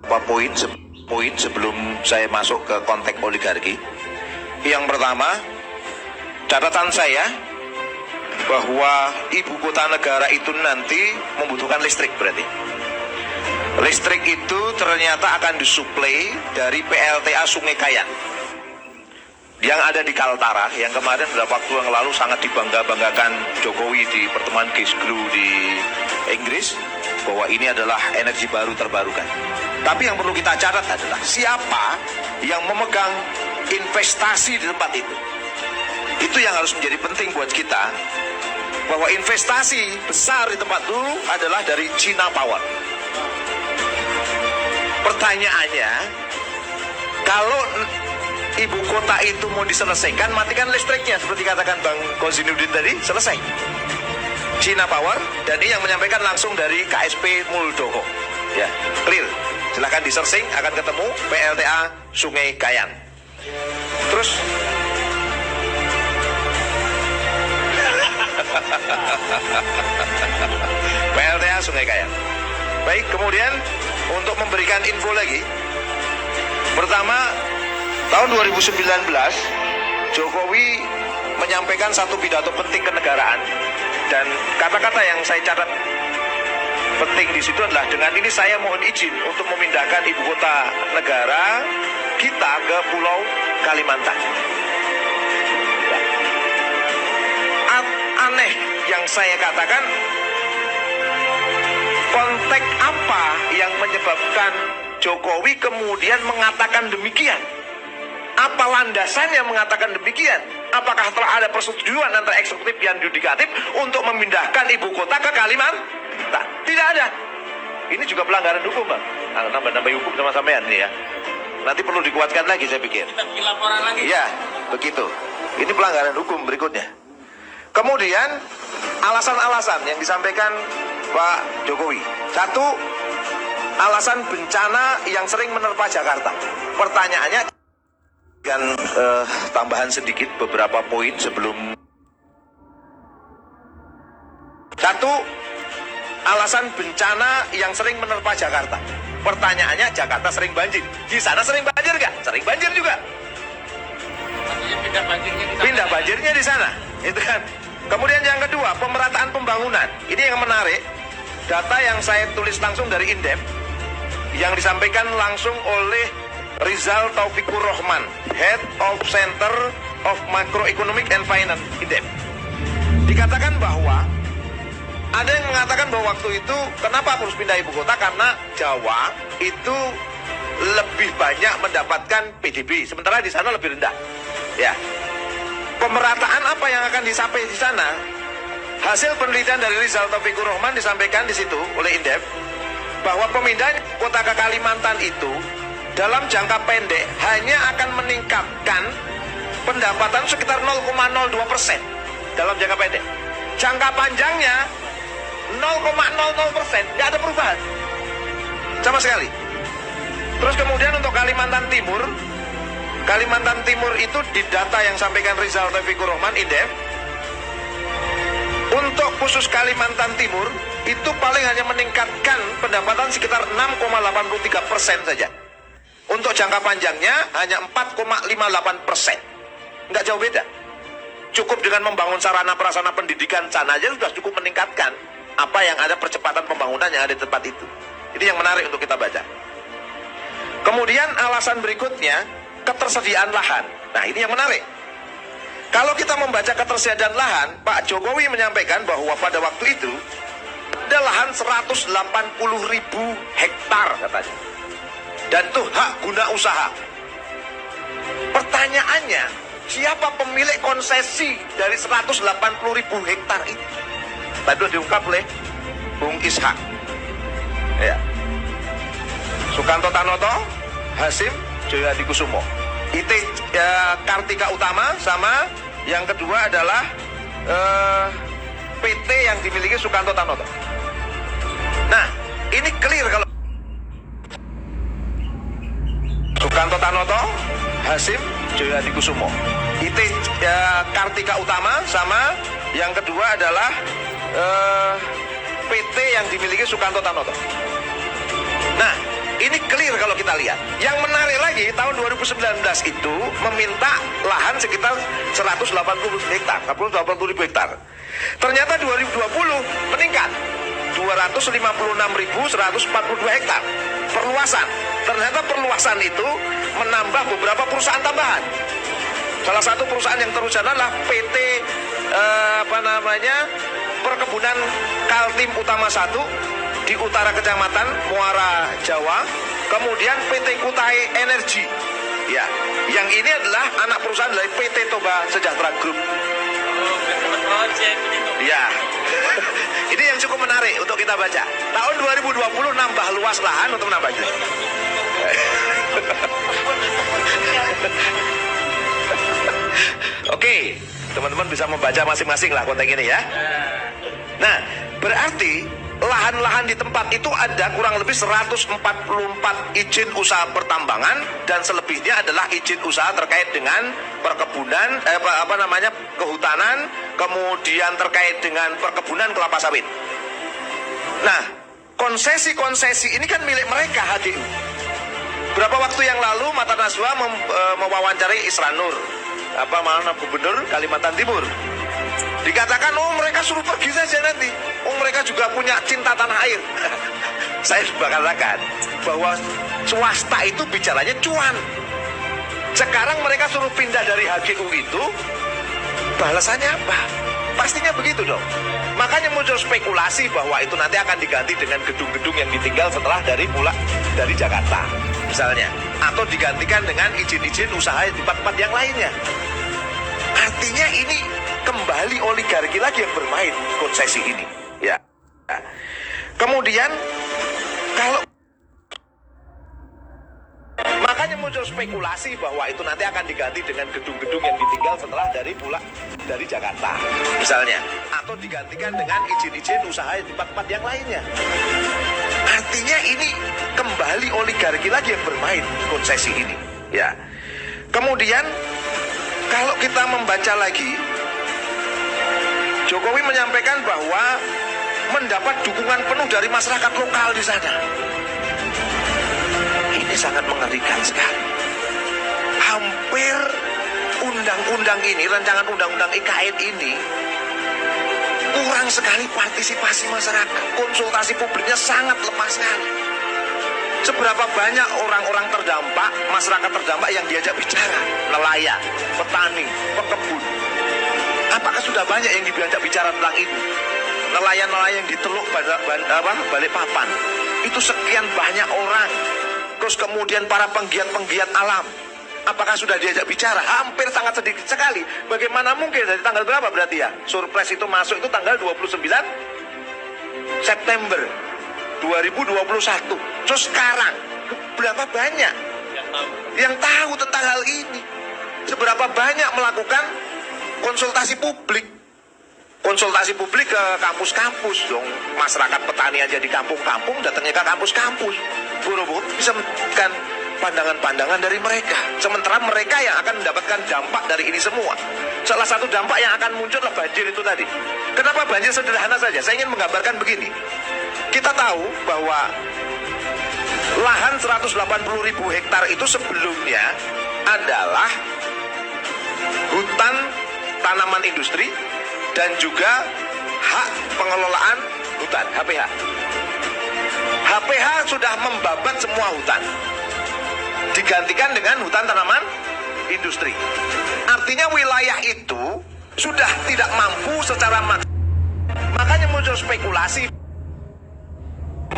poin sebelum saya masuk ke konteks oligarki. Yang pertama, catatan saya bahwa ibu kota negara itu nanti membutuhkan listrik berarti. Listrik itu ternyata akan disuplai dari PLTA Sungai Kayan yang ada di Kaltara, yang kemarin beberapa waktu yang lalu sangat dibangga-banggakan Jokowi di pertemuan Glasgow di Inggris, bahwa ini adalah energi baru terbarukan. Tapi yang perlu kita catat adalah siapa yang memegang investasi di tempat itu. Itu yang harus menjadi penting buat kita, bahwa investasi besar di tempat itu adalah dari China Power. Pertanyaannya, kalau ibu kota itu mau diselesaikan, matikan listriknya seperti katakan Bang Kozinudin tadi, selesai. China Power, dan ini yang menyampaikan langsung dari KSP Muldoko. Ya, clear. Silahkan di-searching, akan ketemu PLTA Sungai Kayan. Terus PLTA Sungai Kayan. Baik, kemudian untuk memberikan info lagi, pertama, tahun 2019 Jokowi menyampaikan satu pidato penting kenegaraan, dan kata-kata yang saya catat penting di situ adalah, dengan ini saya mohon izin untuk memindahkan ibu kota negara kita ke Pulau Kalimantan. Aneh yang saya katakan, konteks apa yang menyebabkan Jokowi kemudian mengatakan demikian? Apa landasannya mengatakan demikian? Apakah telah ada persetujuan antara eksekutif dan yudikatif untuk memindahkan ibu kota ke Kalimantan? Tidak ada. Ini juga pelanggaran hukum, Bang. Nambah-nambah hukum sama sampean nih ya. Nanti perlu dikuatkan lagi, saya pikir. Kita bikin laporan lagi. Iya, begitu. Ini pelanggaran hukum berikutnya. Kemudian alasan-alasan yang disampaikan Pak Jokowi. Satu, alasan bencana yang sering menerpa Jakarta. Pertanyaannya, kan tambahan sedikit beberapa poin sebelum. Satu, alasan bencana yang sering menerpa Jakarta. Pertanyaannya, Jakarta sering banjir. Di sana sering banjir nggak? Sering banjir juga. Pindah banjirnya di sana. Pindah banjirnya di sana, itu kan. Kemudian yang kedua, pemerataan pembangunan. Ini yang menarik. Data yang saya tulis langsung dari Indef, yang disampaikan langsung oleh Rizal Taufikur Rahman, Head of Center of Macroeconomic and Finance Indef. Dikatakan bahwa ada yang mengatakan bahwa waktu itu kenapa harus pindah ibu kota, karena Jawa itu lebih banyak mendapatkan PDB, sementara di sana lebih rendah. Ya. Pemerataan apa yang akan disampaikan di sana? Hasil penelitian dari Rizal Taufikur Rahman disampaikan di situ oleh Indef, bahwa pemindahan kota ke Kalimantan itu dalam jangka pendek hanya akan meningkatkan pendapatan sekitar 0,02% dalam jangka pendek. Jangka panjangnya 0,00%, nggak ada perubahan sama sekali. Terus kemudian untuk Kalimantan Timur itu di data yang sampaikan Rizal Taufikur Rahman Indef, untuk khusus Kalimantan Timur itu paling hanya meningkatkan pendapatan sekitar 6,83% saja. Untuk jangka panjangnya hanya 4,58%. Nggak jauh beda. Cukup dengan membangun sarana prasarana pendidikan sana aja sudah cukup meningkatkan apa yang ada, percepatan pembangunan yang ada di tempat itu. Ini yang menarik untuk kita baca. Kemudian alasan berikutnya, ketersediaan lahan. Nah, ini yang menarik. Kalau kita membaca ketersediaan lahan, Pak Jokowi menyampaikan bahwa pada waktu itu ada lahan 180.000 hektar katanya. Dan itu hak guna usaha. Pertanyaannya, siapa pemilik konsesi dari 180.000 hektar itu? Tadi diungkap oleh Bung Ishak. Ya. Sukanto Tanoto, Hasim Joyadikusumo. IT Kartika Utama, sama yang kedua adalah PT yang dimiliki Sukanto Tanoto. Nah, ini clear kalau Sukanto Tanoto, Hasim Joyadikusumo. IT Kartika Utama, sama yang kedua adalah PT yang dimiliki Sukanto Tanoto. Nah, ini clear kalau kita lihat. Yang menarik lagi, tahun 2019 itu meminta lahan sekitar 180 hektar, 180 ribu hektar. Ternyata 2020 meningkat 256.142 hektar perluasan. Ternyata perluasan itu menambah beberapa perusahaan tambahan. Salah satu perusahaan yang terus adalah PT Perkebunan Kaltim Utama 1 di utara Kecamatan Muara Jawa. Kemudian PT Kutai Energi. Ya, yang ini adalah anak perusahaan dari PT Toba Sejahtera Group. Ya. Ini yang cukup menarik untuk kita baca. Tahun 2020 nambah luas lahan untuk menambah itu. Oke, teman-teman bisa membaca masing-masing lah konteks ini ya. Nah, berarti lahan-lahan di tempat itu ada kurang lebih 144 izin usaha pertambangan dan selebihnya adalah izin usaha terkait dengan perkebunan, kehutanan, kemudian terkait dengan perkebunan kelapa sawit. Nah, konsesi-konsesi ini kan milik mereka HGU. Berapa waktu yang lalu Mata Najwa mewawancarai Isranur, Gubernur Kalimantan Timur. Dikatakan, oh mereka suruh pergi saja nanti. Oh mereka juga punya cinta tanah air. Saya katakan bahwa swasta itu bicaranya cuan. Sekarang mereka suruh pindah dari HGU itu, balasannya apa? Pastinya begitu dong. Makanya muncul spekulasi bahwa itu nanti akan diganti dengan gedung-gedung yang ditinggal setelah dari Jakarta misalnya, atau digantikan dengan izin-izin usaha di tempat-tempat yang lainnya. Artinya ini kembali oligarki lagi yang bermain konsesi ini, ya. Kemudian kalau makanya muncul spekulasi bahwa itu nanti akan diganti dengan gedung-gedung yang ditinggal setelah dari Jakarta misalnya, atau digantikan dengan izin-izin usaha di tempat-tempat yang lainnya. Artinya ini kembali oligarki lagi yang bermain konsesi ini, ya. Kemudian kalau kita membaca lagi, Jokowi menyampaikan bahwa mendapat dukungan penuh dari masyarakat lokal di sana. Ini sangat mengerikan sekali. Hampir undang-undang ini, rancangan undang-undang IKN ini, kurang sekali partisipasi masyarakat. Konsultasi publiknya sangat lemah sekali. Seberapa banyak orang-orang terdampak, masyarakat terdampak yang diajak bicara? Nelayan, petani, pekebun. Apakah sudah banyak yang diajak bicara tentang ini? Nelayan-nelayan di Teluk Balikpapan, itu sekian banyak orang. Terus kemudian para penggiat-penggiat alam, apakah sudah diajak bicara? Hampir sangat sedikit sekali. Bagaimana mungkin dari tanggal berapa berarti ya? Surprise itu masuk itu tanggal 29 September 2021. Terus sekarang berapa banyak yang tahu tentang hal ini? Seberapa banyak melakukan konsultasi publik? Konsultasi publik ke kampus-kampus dong. Masyarakat petani aja di kampung-kampung datangnya ke kampus-kampus. Buru-buru bisa mendapatkan pandangan-pandangan dari mereka. Sementara mereka yang akan mendapatkan dampak dari ini semua. Salah satu dampak yang akan muncul adalah banjir itu tadi. Kenapa banjir? Sederhana saja. Saya ingin menggambarkan begini. Kita tahu bahwa lahan 180.000 hektar itu sebelumnya adalah hutan tanaman industri dan juga hak pengelolaan hutan, HPH. HPH sudah membabat semua hutan, digantikan dengan hutan tanaman industri. Artinya wilayah itu sudah tidak mampu secara maksimal. Makanya muncul spekulasi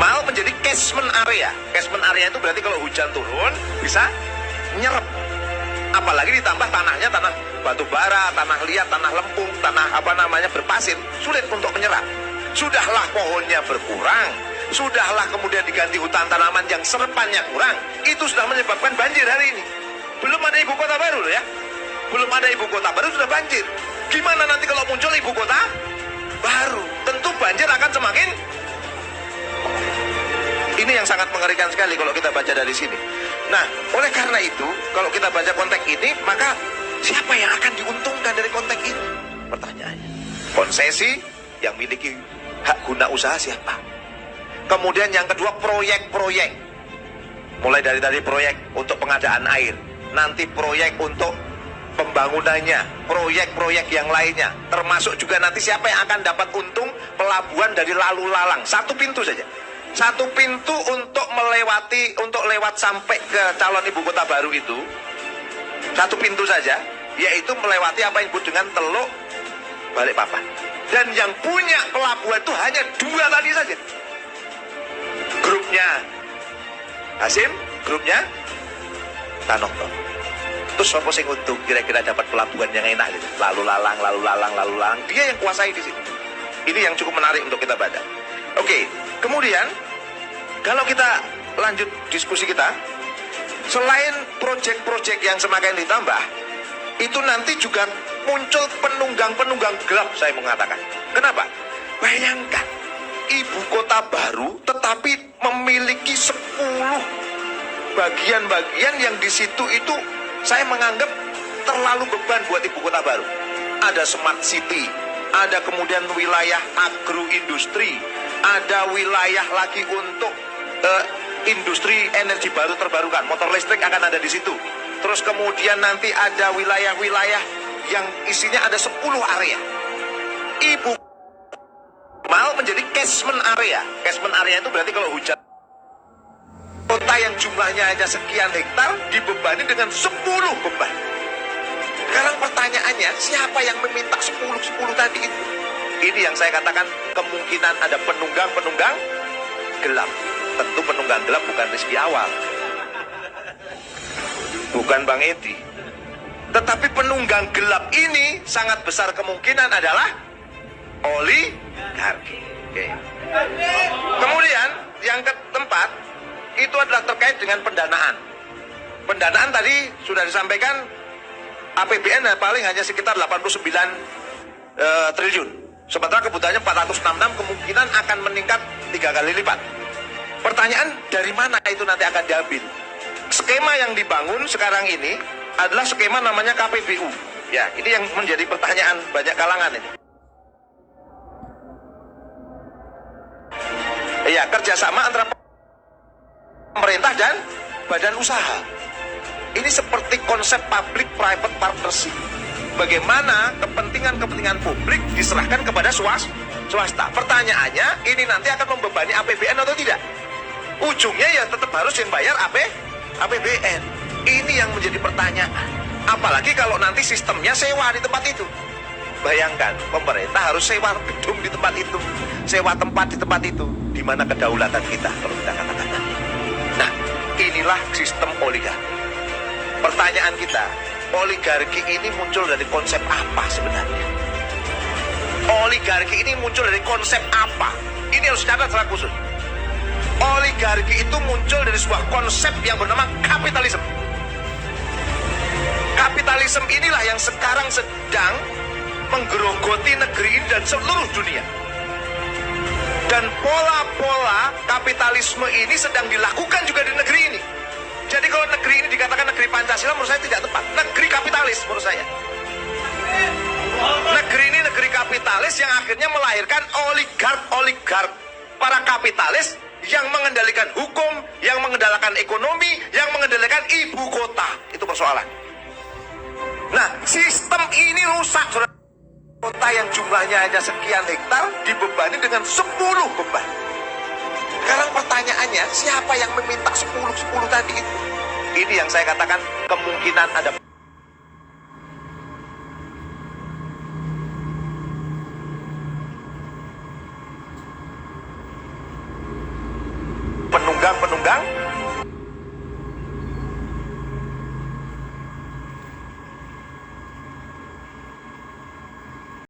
mal menjadi catchment area. Catchment area itu berarti kalau hujan turun bisa nyerap. Apalagi ditambah tanahnya tanah batu bara, tanah liat, tanah lempung, tanah berpasir, sulit untuk menyerap. Sudahlah pohonnya berkurang, sudahlah kemudian diganti hutan tanaman yang serepannya kurang, itu sudah menyebabkan banjir hari ini. Belum ada ibu kota baru loh ya. Belum ada ibu kota baru sudah banjir. Gimana nanti kalau muncul ibu kota baru? Tentu banjir akan semakin. Ini yang sangat mengerikan sekali kalau kita baca dari sini. Nah, oleh karena itu, kalau kita baca konteks ini, maka siapa yang akan diuntungkan dari konteks ini? Pertanyaannya. Konsesi yang miliki hak guna usaha siapa? Kemudian yang kedua, proyek-proyek. Mulai dari tadi proyek untuk pengadaan air, nanti proyek untuk pembangunannya, proyek-proyek yang lainnya, termasuk juga nanti siapa yang akan dapat untung pelabuhan dari lalu lalang. Satu pintu saja. Satu pintu untuk melewati, untuk lewat sampai ke calon ibu kota baru itu. Satu pintu saja, yaitu melewati apa yang disebut dengan Teluk Balikpapan. Dan yang punya pelabuhan itu hanya dua tadi saja. Grupnya Hasim, grupnya Tanoto. Terus siapa sing untung kira-kira dapat pelabuhan yang enak gitu. Lalu lalang. Dia yang kuasai di sini. Ini yang cukup menarik untuk kita baca. Oke, kemudian kalau kita lanjut diskusi kita, selain proyek-proyek yang semakin ditambah, itu nanti juga muncul penunggang-penunggang gelap, saya mengatakan. Kenapa? Bayangkan, ibu kota baru tetapi memiliki 10 bagian-bagian yang di situ itu saya menganggap terlalu beban buat ibu kota baru. Ada smart city, ada kemudian wilayah agroindustri, ada wilayah lagi untuk industri energi baru terbarukan, motor listrik akan ada di situ. Terus kemudian nanti ada wilayah-wilayah yang isinya ada 10 area. Ibu mal menjadi catchment area. Catchment area itu berarti kalau hujan kota yang jumlahnya hanya sekian hektar dibebani dengan 10 beban. Sekarang pertanyaannya, siapa yang meminta 10 tadi itu? Ini yang saya katakan kemungkinan ada penunggang-penunggang gelap. Tentu penunggang gelap bukan Rizky Awal, bukan Bang Edi. Tetapi penunggang gelap ini sangat besar kemungkinan adalah oligarki. Oke. Kemudian yang keempat itu adalah terkait dengan pendanaan. Pendanaan tadi sudah disampaikan APBN paling hanya sekitar 89 triliun. Sementara kebutuhannya 466, kemungkinan akan meningkat 3 kali lipat. Pertanyaan, dari mana itu nanti akan diambil? Skema yang dibangun sekarang ini adalah skema namanya KPBU. Ya, ini yang menjadi pertanyaan banyak kalangan ini. Ya, kerjasama antara pemerintah dan badan usaha. Ini seperti konsep public-private partnership. Bagaimana kepentingan-kepentingan publik diserahkan kepada swasta. Pertanyaannya, ini nanti akan membebani APBN atau tidak? Ujungnya ya tetap harus yang bayar APBN. Ini yang menjadi pertanyaan. Apalagi kalau nanti sistemnya sewa di tempat itu. Bayangkan, pemerintah harus sewa gedung di tempat itu, sewa tempat di tempat itu. Di mana kedaulatan kita, kalau kita katakan. Nah, inilah sistem oligarki. Pertanyaan kita, oligarki ini muncul dari konsep apa sebenarnya? Oligarki ini muncul dari konsep apa? Ini harus dicatat secara khusus. Oligarki itu muncul dari sebuah konsep yang bernama kapitalisme. Kapitalisme inilah yang sekarang sedang menggerogoti negeri ini dan seluruh dunia. Dan pola-pola kapitalisme ini sedang dilakukan juga di negeri ini. Jadi kalau negeri ini dikatakan negeri Pancasila, menurut saya tidak tepat. Negeri kapitalis menurut saya. Negeri ini negeri kapitalis yang akhirnya melahirkan oligark. Para kapitalis yang mengendalikan hukum, yang mengendalikan ekonomi, yang mengendalikan ibu kota. Itu persoalan. Nah, sistem ini rusak. Kota yang jumlahnya hanya sekian hektar dibebani dengan 10 beban. Sekarang pertanyaannya, siapa yang meminta 10 tadi itu? Ini yang saya katakan kemungkinan ada penunggang